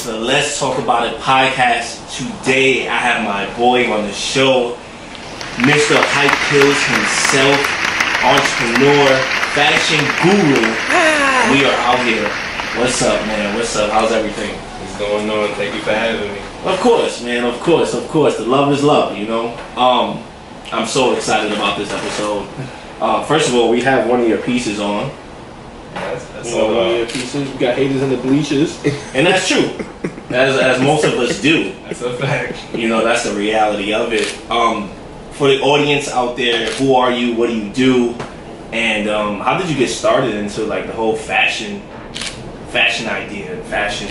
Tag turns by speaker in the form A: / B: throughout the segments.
A: to the Let's Talk About It podcast. Today I have my boy on the show, Mr. HYPEKILLS himself, entrepreneur, fashion guru. We are out here. What's up, man? What's up? How's everything?
B: What's going on? Thank you for having me.
A: Of course, man. Of course. The love is love, you know. I'm so excited about this episode. First of all, we have one of your pieces on.
B: That's
A: one of your pieces. We got haters in the bleachers, and that's true, as most of us do.
B: That's a fact.
A: You know, that's the reality of it. For the audience out there, who are you? What do you do? And how did you get started into like the whole fashion idea, fashion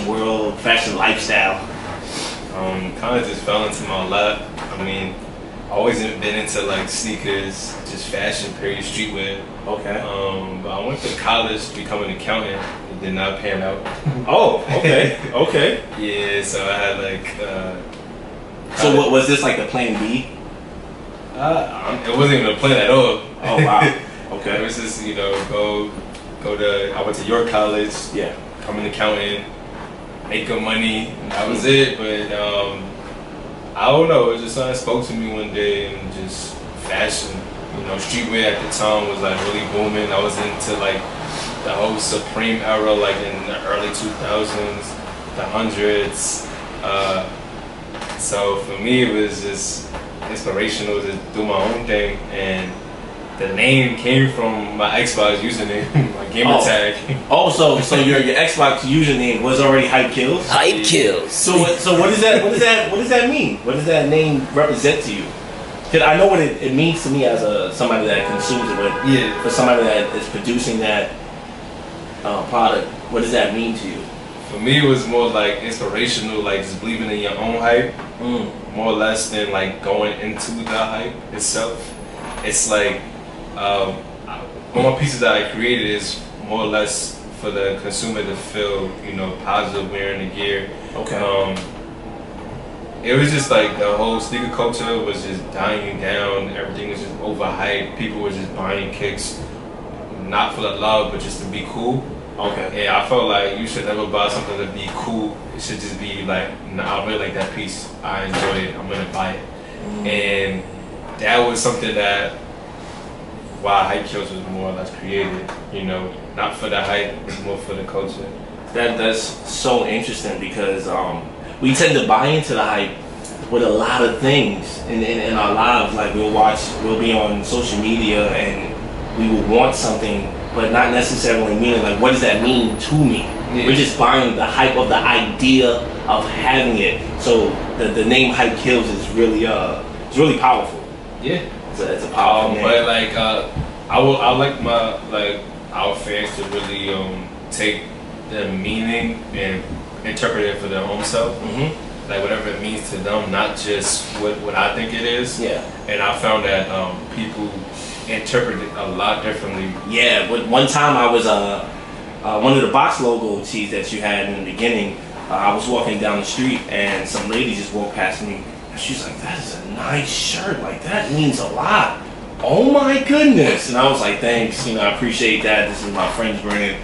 A: world, fashion lifestyle?
B: Kind of just fell into my lap. I mean, I always been into like sneakers, just fashion, period, streetwear.
A: Okay.
B: But I went to college to become an accountant. It did not pan out.
A: Oh, okay. Okay.
B: Yeah, so I had like.
A: So what was this, like the plan B?
B: It wasn't even a plan at all.
A: Oh wow. Okay.
B: It was just, you know, go to. I went to York College.
A: Yeah.
B: Become an accountant, make good money. And that was it. But I don't know. It was just something that spoke to me one day, and just fashion. You know, streetwear at the time was like really booming. I was into like the whole Supreme era, like in the early 2000s, the hundreds. So for me, it was just inspirational to do my own thing, and the name came from my Xbox username, my gamer tag.
A: Oh, so your Xbox username was already HYPEKILLS?
C: HYPEKILLS.
A: So what does that mean? What does that name represent to you? Because I know what it means to me as somebody that consumes it, but
B: yeah,
A: for somebody that is producing that product, what does that mean to you?
B: For me, it was more like inspirational, like just believing in your own hype, more or less than like going into the hype itself. It's like all my pieces that I created is more or less for the consumer to feel, you know, positive wearing the gear.
A: Okay.
B: It was just like the whole sneaker culture was just dying down. Everything was just overhyped. People were just buying kicks, not for the love, but just to be cool.
A: Okay.
B: Yeah, I felt like you should never buy something to be cool. It should just be like, nah, I really like that piece. I enjoy it. I'm gonna buy it. And that was something that why HYPEKILLS was more or less created. You know, not for the hype, but more for the culture.
A: That's so interesting because we tend to buy into the hype with a lot of things in our lives. Like we'll be on social media and we will want something, but not necessarily meaning like, what does that mean to me? Yeah. We're just buying the hype of the idea of having it. So the name HYPEKILLS is really powerful.
B: Yeah,
A: it's a powerful name.
B: But like I like our fans to really take the meaning and interpret it for their own self. Like whatever it means to them, not just what I think it is.
A: Yeah. And
B: I found that people interpret it a lot differently.
A: Yeah. One time I was one of the box logo tees that you had in the beginning. I was walking down the street and some lady just walked past me. And she's like, "That is a nice shirt. Like that means a lot. Oh my goodness!" And I was like, "Thanks. You know, I appreciate that. This is my friend's brand."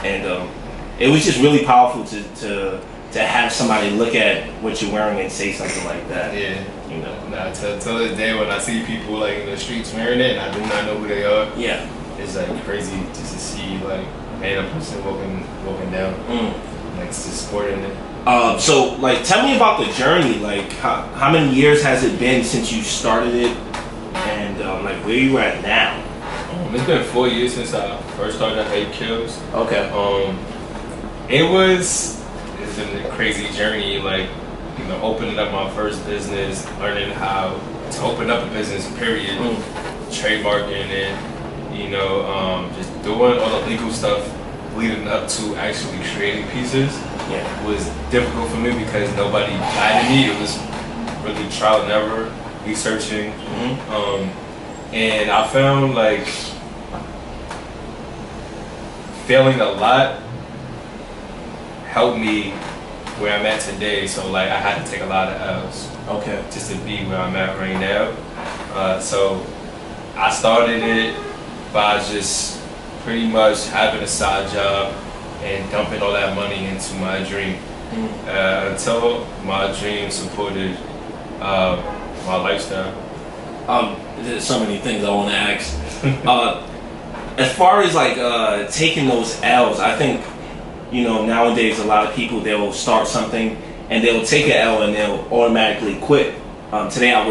A: And it was just really powerful to have somebody look at what you're wearing and say something like that.
B: Yeah.
A: You know.
B: Now till this day when I see people like in the streets wearing it and I do not know who they are.
A: Yeah.
B: It's like crazy just to see like a random person walking down, like just sporting it.
A: So like, tell me about the journey. Like, how many years has it been since you started it, and like where you at now?
B: It's been 4 years since I first started HYPEKILLS.
A: Okay.
B: It's been a crazy journey. Like, you know, opening up my first business, learning how to open up a business. Period. Trademarking it. You know, just doing all the legal stuff leading up to actually creating pieces.
A: Yeah.
B: Was difficult for me because nobody guided me. It was really trial and error, researching, and I found like failing a lot helped me where I'm at today. So like I had to take a lot of L's,
A: okay,
B: just to be where I'm at right now. So I started it by just pretty much having a side job, and dumping all that money into my dream. Until my dream supported my lifestyle.
A: There's so many things I want to ask. As far as like taking those L's, I think, you know, nowadays a lot of people, they'll start something and they'll take an L and they'll automatically quit. Today I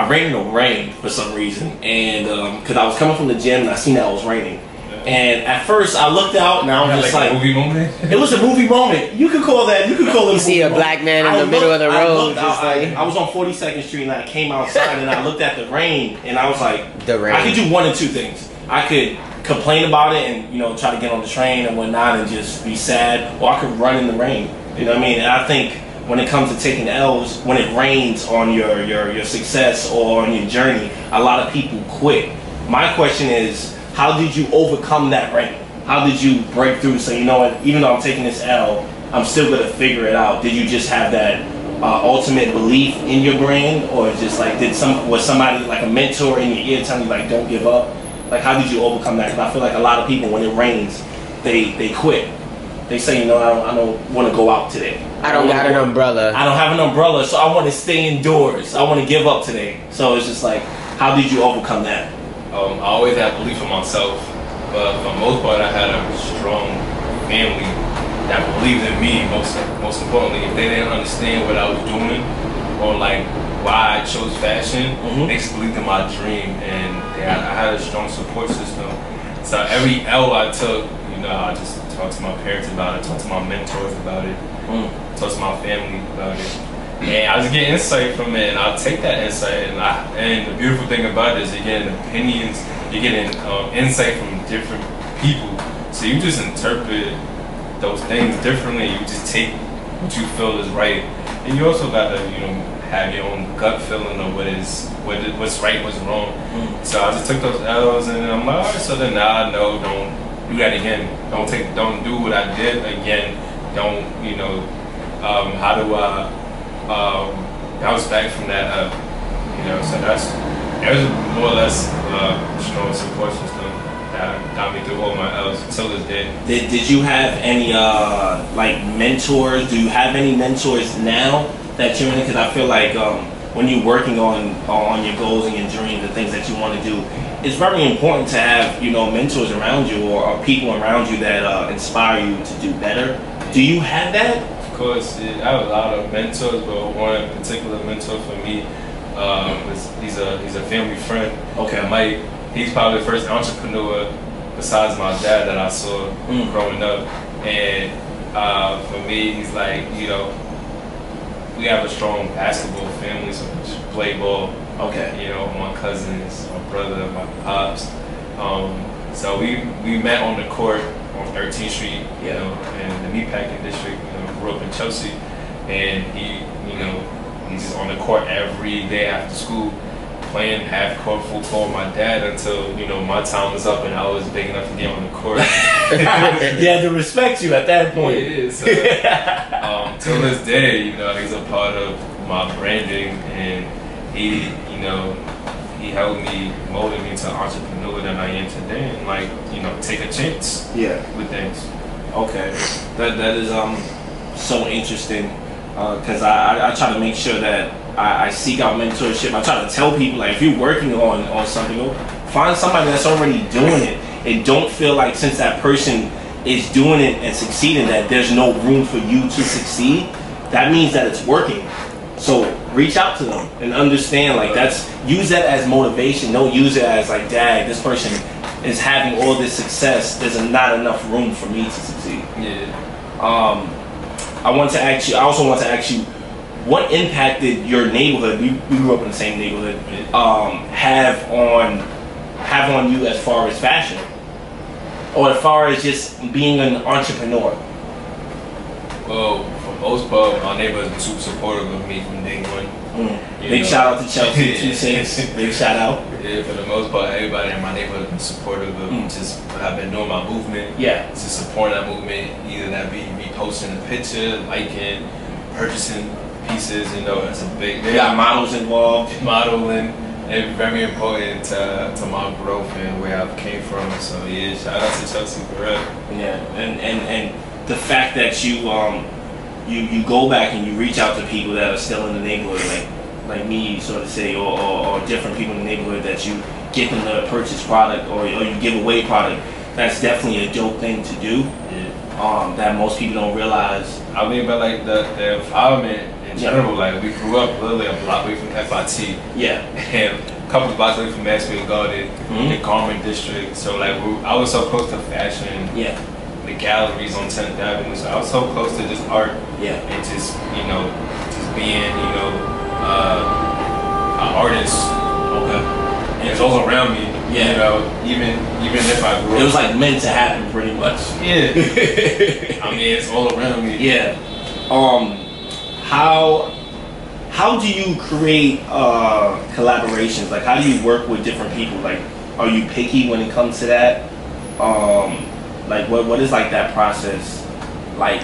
A: ran in the rain for some reason, and because I was coming from the gym and I seen that it was raining. And at first I looked out and I was just like,
B: a movie moment?
A: It was a movie moment. You could call that. You could call it.
C: You see a black man in the middle of the road.
A: I was on 42nd Street and I came outside and I looked at the rain and I was like,
C: the rain.
A: I could do one of two things. I could complain about it and, you know, try to get on the train and whatnot and just be sad, or I could run in the rain. You know what I mean? And I think when it comes to taking L's, when it rains on your success or on your journey, a lot of people quit. My question is, how did you overcome that rain? How did you break through? So, you know what, even though I'm taking this L, I'm still gonna figure it out. Did you just have that ultimate belief in your brain, or just like was somebody like a mentor in your ear telling you like don't give up? Like, how did you overcome that? Because I feel like a lot of people, when it rains, they quit. They say, you know, I don't want to go out today.
C: I don't got an umbrella.
A: I don't have an umbrella, so I want to stay indoors. I want to give up today. So it's just like, how did you overcome that?
B: I always had belief in myself, but for the most part, I had a strong family that believed in me. Most importantly, if they didn't understand what I was doing or like why I chose fashion, they just believed in my dream, and I had a strong support system. So every L I took, you know, I just talked to my parents about it, talked to my mentors about it, talked to my family about it. And I just get insight from it, and I'll take that insight. And the beautiful thing about it is you're getting opinions, you're getting insight from different people. So you just interpret those things differently. You just take what you feel is right, and you also gotta, you know, have your own gut feeling of what's right, what's wrong. So I just took those L's, and I'm like, all right. So then now I know, don't do that again. Don't do what I did again. Don't, you know, how do I bounce back from that, you know, so there's more or less strong support system that got me through all my L's until this day.
A: Did you have any like mentors? Do you have any mentors now that you're in? Because I feel like when you're working on your goals and your dreams and things that you want to do, it's very important to have, you know, mentors around you or people around you that inspire you to do better. Do you have that?
B: Of course, I have a lot of mentors, but one particular mentor for me, he's a family friend.
A: Okay.
B: Mike, he's probably the first entrepreneur besides my dad that I saw growing up. And for me, he's like, you know, we have a strong basketball family, so we just play ball.
A: Okay.
B: You know, my cousins, my brother, my pops. So we met on the court on 13th Street, you know, in the meatpacking district. You know, grew up in Chelsea, and he's on the court every day after school, playing half-court football with my dad until, you know, my time was up and I was big enough to get on the court.
A: He had to respect you at that point.
B: Yeah, so, till this day, you know, he's a part of my branding, and he, you know, he helped me, molded me to an entrepreneur that I am today, and like, you know, take a chance with things.
A: Okay, that is so interesting, because I try to make sure that I seek out mentorship. I try to tell people, like, if you're working on something, find somebody that's already doing it, and don't feel like since that person is doing it and succeeding that there's no room for you to succeed. That means that it's working. So reach out to them and understand, like, use that as motivation. Don't use it as like, dang, this person is having all this success, there's not enough room for me to succeed.
B: Yeah.
A: I also want to ask you, what impact did your neighborhood, we grew up in the same neighborhood, have on you as far as fashion? Or as far as just being an entrepreneur?
B: Well, for most part, my neighborhood's been super supportive of me from day one.
A: Big shout out to Chelsea 26. Big shout out.
B: Yeah, for the most part, everybody in my neighborhood has been supportive of just what I've been doing my movement.
A: Yeah.
B: To support that movement, either that be reposting a picture, liking, purchasing pieces, you know, it's a big...
A: You got models involved.
B: Modeling. it's very important to my growth and where I came from. So yeah, shout out to Chelsea for real.
A: Yeah, and the fact that you go back and you reach out to people that are still in the neighborhood, like me, sort of say, or different people in the neighborhood, that you get them to purchase product or you give away product. That's definitely a dope thing to do.
B: Yeah.
A: That most people don't realize.
B: I mean, but like the environment in general, like we grew up literally a block away from FIT.
A: Yeah.
B: And a couple of blocks away from Maxfield Garden, the Garment District. So like I was so close to fashion.
A: Yeah.
B: The galleries on 10th Avenue. So I was so close to just art.
A: Yeah.
B: And just just being an artist.
A: Okay.
B: And it's all around me.
A: Yeah.
B: Even if I grew up.
A: It was like meant to happen, pretty much.
B: Yeah. I mean, it's all around me.
A: Yeah. How do you create collaborations? Like, how do you work with different people? Like, are you picky when it comes to that? Like, what is like that process like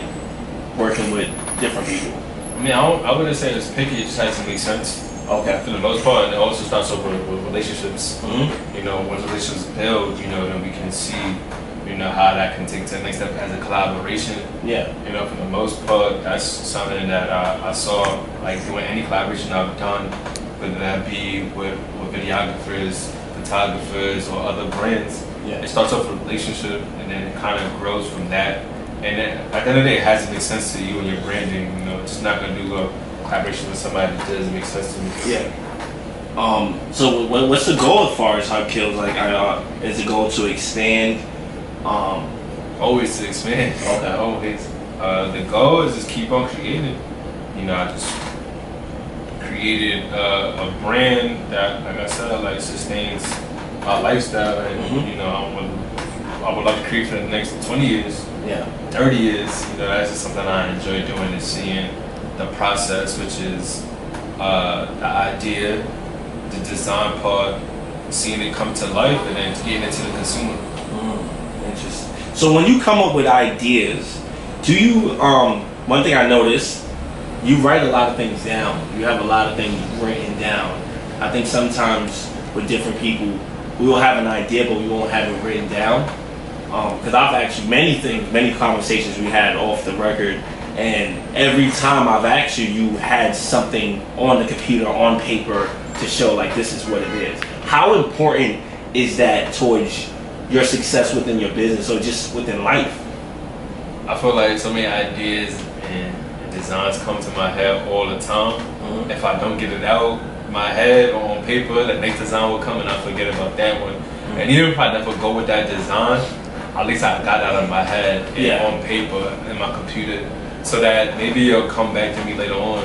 A: working with different people?
B: I mean, I wouldn't say it's picky. It just has to make sense.
A: Okay.
B: For the most part, and it also starts off with relationships.
A: Mm-hmm.
B: When relationships build, then we can see, how that can take to the next step as a collaboration.
A: Yeah.
B: For the most part, that's something that I saw, like doing any collaboration I've done, whether that be with videographers, photographers, or other brands.
A: Yeah.
B: It starts off with a relationship, and then it kind of grows from that. And then at the end of the day, it has to make sense to you and your branding. It's just not going to do a collaboration with somebody that doesn't make sense to me.
A: Yeah. So what's the goal as far as HYPEKILLS? Like, is the goal to expand?
B: Always to expand.
A: Okay.
B: Always. The goal is just keep on creating. I just created a brand that, like I said, like sustains our lifestyle, and I would like to create for the next 20 years.
A: Yeah.
B: 30 years. That's just something I enjoy doing, is seeing the process, which is the idea, the design part, seeing it come to life, and then getting it to the consumer.
A: Interesting. So when you come up with ideas, do you, one thing I noticed, you write a lot of things down. You have a lot of things written down. I think sometimes with different people, we will have an idea, but we won't have it written down. Because I've actually, many conversations we had off the record, and every time I've asked you, you had something on the computer, on paper, to show like this is what it is. How important is that towards your success within your business or just within life?
B: I feel like so many ideas and designs come to my head all the time. If I don't get it out my head or on paper, the next design will come and I forget about that one. And even if I never go with that design, at least I got that out of my head and on paper in my computer, so that maybe it'll come back to me later on.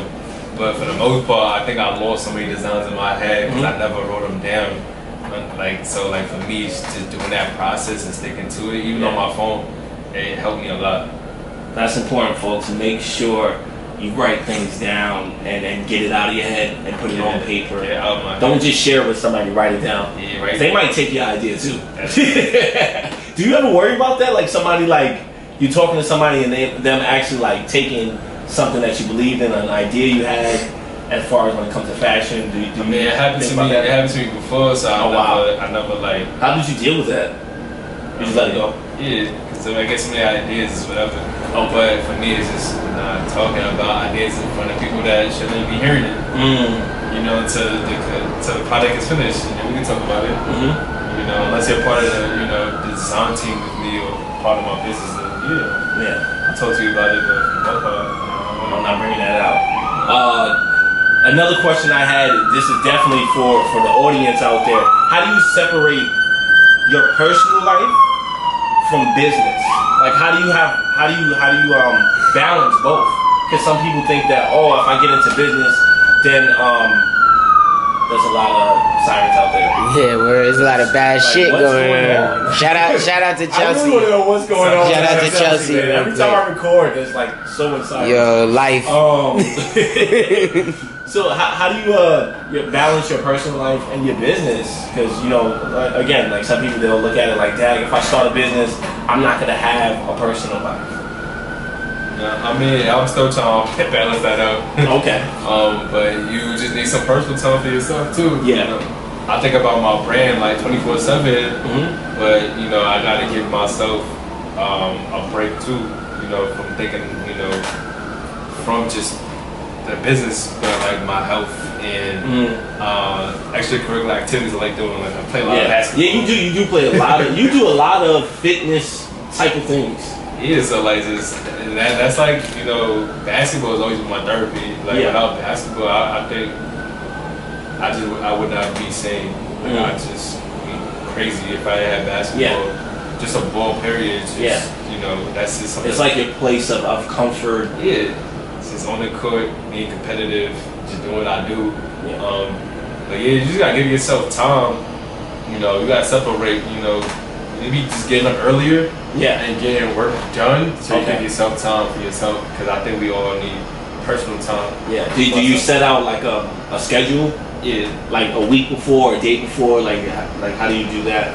B: But for the most part, I think I lost so many designs in my head because I never wrote them down. So for me, it's just doing that process and sticking to it, even on my phone, it helped me a lot.
A: That's important, folks, to make sure you write things down and get it out of your head and put it on paper. Don't just share it with somebody, write it down. They might take your idea too. Do you ever worry about that? Like somebody, like you talking to somebody and them actually like taking something that you believed in, an idea you had, as far as when it comes to fashion? Do you
B: it happened to me. It happened to me before, so I never like.
A: How did you deal with that? You just let it go?
B: Yeah, because I get so many ideas is whatever. But for me, it's just talking about ideas in front of people that shouldn't be hearing it. Till the product is finished, we can talk about it. Unless you're part of the design team with me or part of my business, then I'll talk to you about it. But for the most part,
A: I'm not bringing that out. Another question I had. This is definitely for the audience out there. How do you separate your personal life from business? Like how do you balance both? Because some people think that, oh, if I get into business, then there's a lot of sirens out there.
C: Yeah, where there's a lot of bad shit going on. Shout out to Chelsea.
A: I really want to know what's going on.
C: Shout out to Chelsea.
A: Man. Every time I record, there's like so much silence.
C: Yo, life.
A: So how do you balance your personal life and your business? Because again, like some people, they'll look at it like, dang, if I start a business, I'm not gonna have a personal life.
B: I mean, I'm still trying to balance that out.
A: Okay.
B: But you just need some personal time for yourself too.
A: Yeah.
B: I think about my brand like 24/7, but you know, I gotta give myself a break too. You know, from thinking, you know, from just the business, but like my health and extracurricular activities I like doing. Like I play a lot of basketball.
A: Yeah, you do play a lot of. You do a lot of fitness type of things.
B: Yeah, so like just that's like, you know, basketball has always been my therapy. Like without basketball, I think I would not be sane. Like I'd just be crazy if I had basketball. Just a ball period. Just, you know, that's just something.
A: It's like your place of comfort.
B: Yeah, it's just on the court, being competitive, just doing what I do. But yeah, you just gotta give yourself time. You know, you gotta separate. You know, maybe just getting up earlier. And getting work done, so you give yourself time for yourself. Because I think we all need personal time.
A: Do you set out like a schedule? Like a week before, a day before, like how do you do that?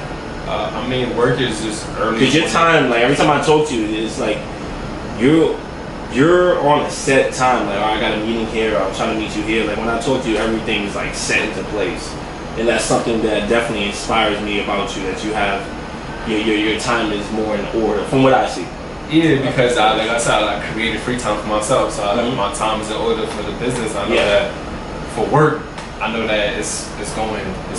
B: I mean, work is just early.
A: Because your time, like every time I talk to you, it's like you're on a set time. Like, I got a meeting here, or I'm trying to meet you here. Like when I talk to you, everything is like set into place, and that's something that definitely inspires me about you. That you have your time is more in order, from what I see.
B: Yeah, because like I said, I created free time for myself, so my time is in order for the business. I know that for work, I know that it's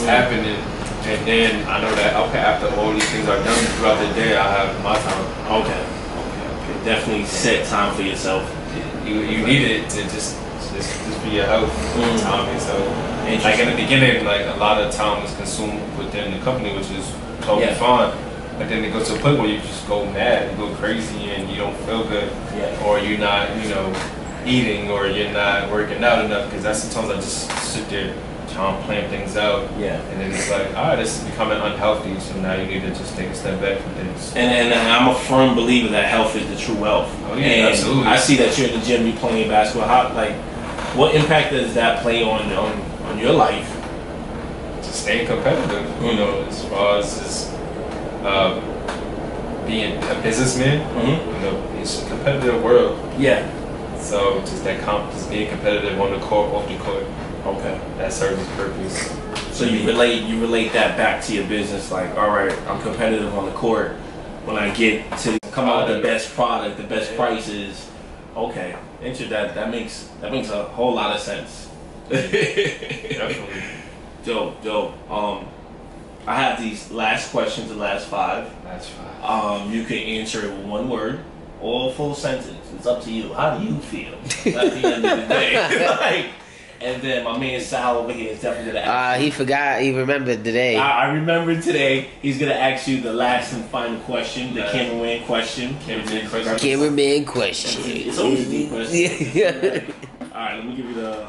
B: happening, and then I know that after all these things are done throughout the day, I have my time.
A: Okay. Definitely set time for yourself.
B: You need it to just be your health time. And so, like in the beginning, like a lot of time is consumed within the company, which is totally fine. But then it goes to a point where you just go mad, you go crazy, and you don't feel good, or you're not, you know, eating, or you're not working out enough. Because that's sometimes I just sit there trying to plan things out, and then it's like, all right, this is becoming unhealthy. So now you need to just take a step back from things.
A: And I'm a firm believer that health is the true wealth.
B: Oh yeah, absolutely.
A: I see that you're in the gym, you're playing basketball. How, like, what impact does that play on your life?
B: Just staying competitive, you know, as far as just being a businessman. You know, it's a competitive world. So just just being competitive on the court, off the court.
A: Okay.
B: That serves its purpose.
A: So you relate that back to your business, like, all right, I'm competitive on the court. When I get to come out with the best product, the best prices. Okay, that makes a whole lot of sense.
B: Definitely.
A: Dope. I have these last questions, the last five. You can answer it with one word or a full sentence. It's up to you. How do you feel at the end of the day? And then my man Sal over here is definitely gonna ask
C: he forgot. He remembered today.
A: I remembered today. He's gonna ask you the last and final question, the cameraman question.
C: Cameraman question.
A: It's always a deep question. All right, let me give you the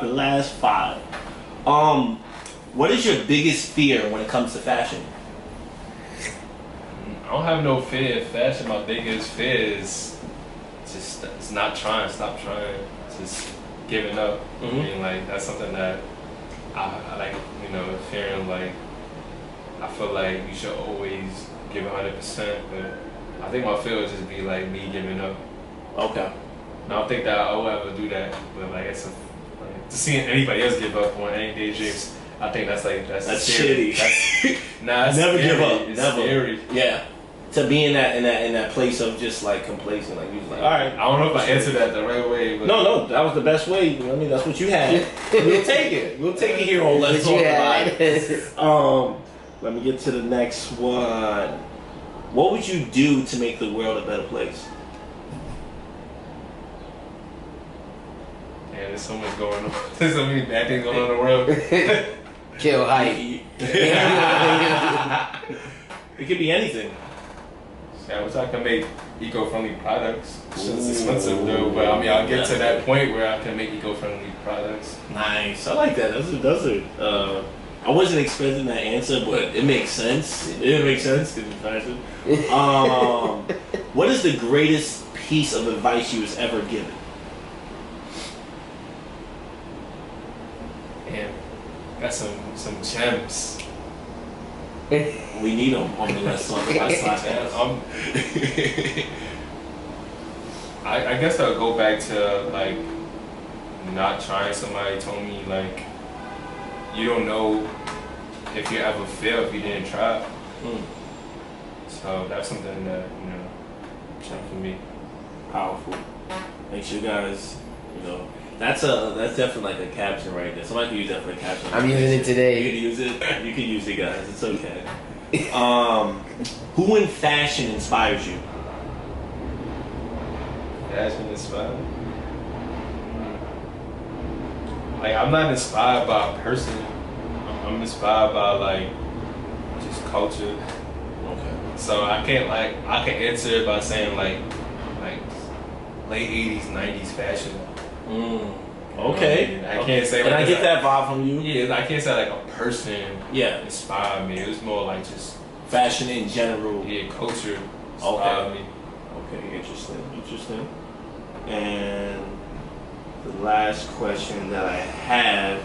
A: last five. What is your biggest fear when it comes to fashion?
B: I don't have no fear of fashion. My biggest fear is just stop trying, just giving up. I mean, like, that's something that I like, you know, fearing, like, I feel like you should always give 100%, but I think my fear would just be like me giving up.
A: Okay.
B: I don't think that I will ever do that, but like, to seeing anybody else give up on any day dreams, I think that's
A: shitty.
B: That's
A: never
B: scary.
A: give up.
B: It's
A: never.
B: Scary.
A: Yeah. To be in that place of just like complacent, like you like, all right.
B: I don't know if I answered that the right way. But
A: no, that was the best way. You know what I mean? That's what you had. We'll take it. We'll take it here on Let's Talk About It. Let me get to the next one. What would you do to make the world a better place?
B: Yeah, there's so much going on. There's so many bad things going on in the world.
C: Kill hype.
A: It could be anything.
B: I wish I could make eco-friendly products. It's expensive though, but I mean, I'll get to that point where I can make eco-friendly products.
A: Nice, I like that. That's a. I wasn't expecting that answer, but it makes sense. It makes sense because it's fashion. What is the greatest piece of advice you was ever given?
B: Damn, got some gems.
A: We need them on the Let's Talk About It.
B: I guess I'll go back to like not trying. Somebody told me like you don't know if you ever fail if you didn't try. So that's something that, you know, for me.
A: Powerful. Make sure you guys, you know, that's definitely like a caption right there. Somebody can use that for a caption.
C: I'm using it today.
A: You can use it. You can use it, guys. It's okay. Who in fashion inspires you?
B: Fashion inspired. Like, I'm not inspired by a person. I'm inspired by like just culture.
A: Okay.
B: So I can answer it by saying like late 80s, 90s fashion.
A: Okay.
B: I can't say.
A: Can I get that vibe from you?
B: Yeah, I can't say like a person.
A: Yeah.
B: Inspired me. It was more like just
A: fashion in general.
B: Yeah, culture inspired me.
A: Okay, interesting. And the last question that I have,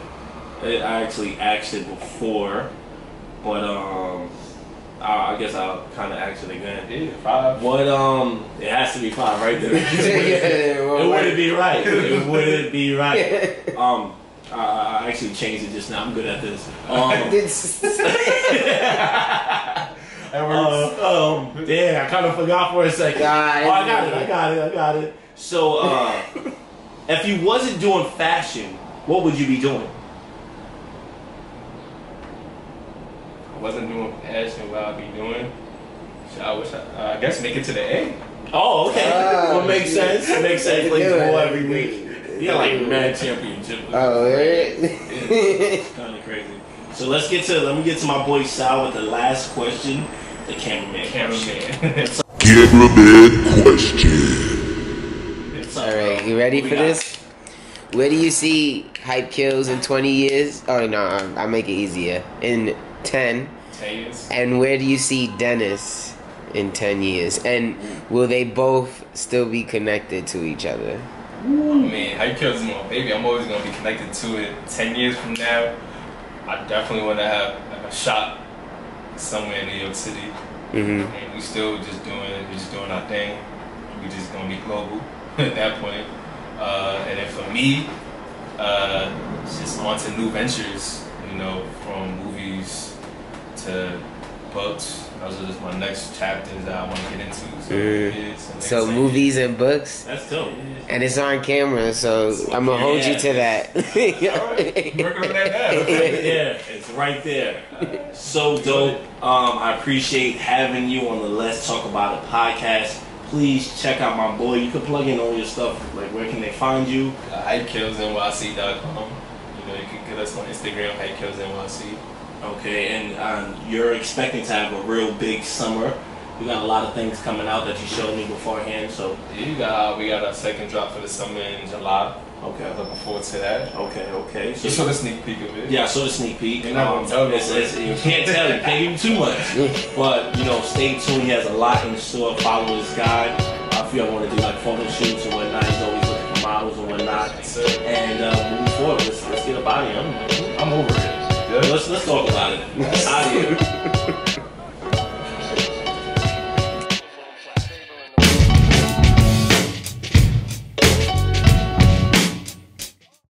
A: I actually asked it before, but I guess I'll kind of ask it again.
B: Yeah, 5.
A: What it has to be 5 right there. It wouldn't be right. It wouldn't be right. I actually changed it just now. I'm good at this. Damn, I kind of forgot for a second. I got it. So, if you wasn't doing fashion, what would you be doing?
B: I wasn't doing fashion, what I'd be doing? I guess make it to the A.
A: Oh, okay. Well, makes sense. Makes sense. Plays more every week. Yeah, like mad championship.
C: Oh,
A: it's kind of crazy. So let me get to my boy Sal with the last question. The cameraman.
D: Cameraman question.
C: Alright, you ready for this? Where do you see HYPEKILLS in 20 years? Oh no, I'll make it easier. In 10.
B: 10 years.
C: And where do you see Dennis in 10 years? And will they both still be connected to each other?
B: Man, HYPEKILLS is my baby. I'm always going to be connected to it. 10 years from now, I definitely want to have like a shop somewhere in New York City. And we still just doing our thing. We just going to be global at that point. And then for me, just on to new ventures, you know, from movies to books. Those are just my next chapters that I want to get into.
C: So movies and books?
A: That's dope.
C: And it's on camera, so I'm going to hold you to that.
B: Working on that now.
A: It's right there. So dope. I appreciate having you on the Let's Talk About It podcast. Please check out my boy. You can plug in all your stuff. Like, where can they find you?
B: HYPEKILLSNYC.com. You know, you can get us on Instagram, HYPEKILLSNYC.
A: Okay, and you're expecting to have a real big summer. We got a lot of things coming out that you showed me beforehand. So
B: yeah, we got our second drop for the summer in July.
A: Okay,
B: looking forward to that.
A: Okay.
B: So you saw the sneak peek of it.
A: Yeah, I saw the sneak peek.
B: You're not gonna tell me.
A: You can't tell. You can't give him too much. But you know, stay tuned. He has a lot in store. Follow this guy. If you ever want to do like photo shoots and whatnot, he's always looking for models and whatnot. And moving forward, let's get up out of here. I'm over it. Let's talk about it. Out of here.